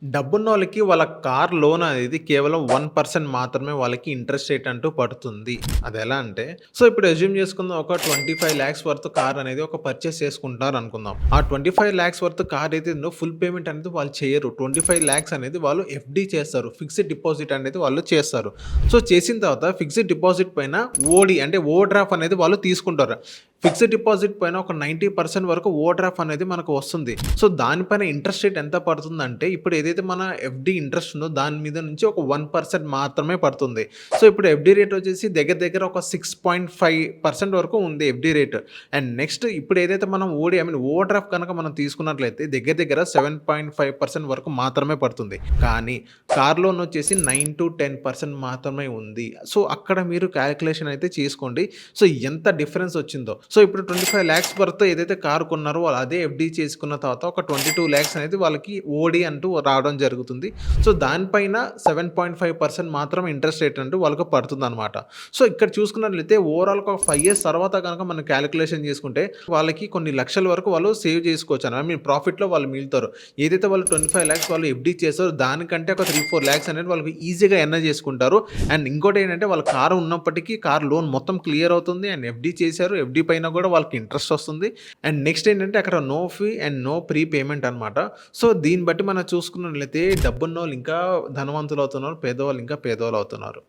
డబ్బున్నోళ్ళకి వాళ్ళ car loan అనేది కేవలం 1% మాత్రమే వాళ్ళకి ఇంట్రెస్ట్ రేట్ అంటూ పడుతుంది. అదెలా అంటే, ఇప్పుడు అస్యూమ్ చేసుకుందాం ఒక 25,00,000 వర్త్ కార్ అనేది ఒక పర్చేస్ చేసుకుంటున్నారనుకుందాం. ఆ 25,00,000 వర్త్ కార్ ఏదైతే ఉందో ఫుల్ పేమెంట్ అనేది వాళ్ళు చేయరు. 25,00,000 అనేది వాళ్ళు ఎఫ్‌డి చేస్తారు. ఫిక్స్డ్ డిపాజిట్ అనేది వాళ్ళు చేస్తారు. చేసిన తర్వాత ఫిక్స్డ్ డిపాజిట్ పైన ఓడి అంటే ఓవర్‌డ్రాఫ్ట్ అనేది వాళ్ళు తీసుకుంటారు. ఫిక్స్డ్ డిపాజిట్ పైన ఒక 90% వరకు ఓవర్‌డ్రాఫ్ట్ అనేది మనకు వస్తుంది. దానిపైన ఇంట్రెస్ట్ రేట్ ఎంత పడుతుందంటే, ఇప్పుడు ఏదైతే మన ఎఫ్‌డి ఇంట్రెస్ట్ ఉందో దాని మీద నుంచి ఒక 1% మాత్రమే పడుతుంది. ఇప్పుడు ఎఫ్‌డి రేట్ వచ్చేసి దగ్గర దగ్గర ఒక 6.5% వరకు ఉంది ఎఫ్‌డి రేట్. అండ్ నెక్స్ట్ ఇప్పుడు ఏదైతే మనం ఓవర్‌డ్రాఫ్ట్ గనక మనం తీసుకున్నట్లయితే దగ్గర దగ్గర 7.5% వరకు మాత్రమే పడుతుంది. కానీ కార్ లోన్ వచ్చేసి 9-10% మాత్రమే ఉంది. అక్కడ మీరు కాలిక్యులేషన్ అయితే చేసుకోండి. ఎంత డిఫరెన్స్ వచ్చిందో. ఇప్పుడు 25,00,000 వర్త్ ఏదైతే కార్ కొన్నారో వాళ్ళు అదే ఎఫ్‌డి చేసుకున్న తర్వాత ఒక 22,00,000 అనేది వాళ్ళకి ఓడి అంటూ రావడం జరుగుతుంది. దానిపైన 7.5% మాత్రం ఇంట్రెస్ట్ రేట్ అంటూ వాళ్ళకి పడుతుందనమాట. ఇక్కడ చూసుకున్నట్లయితే ఓవరాల్‌గా ఒక 5 ఇయర్స్ తర్వాత గనక మనం కాలిక్యులేషన్ చేసుకుంటే వాళ్ళకి కొన్ని లక్షల వరకు వాళ్ళు సేవ్ చేసుకోవచ్చు. ప్రాఫిట్‌లో వాళ్ళు మిగులుతారు. ఏదైతే వాళ్ళు 25,00,000 వాళ్ళు ఎఫ్‌డి చేసారో దానికంటే ఒక 3-4 లాక్స్ అనేది వాళ్ళకి ఈజీగా ఎర్న్ చేసుకుంటారు. అండ్ ఇంకోటేంటంటే వాళ్ళ కారు ఉన్నప్పటికీ కార్ లోన్ మొత్తం క్లియర్ అవుతుంది. అండ్ ఎఫ్‌డి చేశారు. ఎఫ్‌డి పైన కూడా వాళ్ళకి ఇంట్రెస్ట్ వస్తుంది. అండ్ నెక్స్ట్ ఏంటంటే అక్కడ no fee and no prepayment అనమాట. దీన్ని బట్టి మనం చూసుకున్నట్లయితే డబ్బున్నోళ్ళు ఇంకా ధనవంతులవుతున్నారు. పేదవాళ్ళు ఇంకా పేదవాళ్ళవుతున్నారు.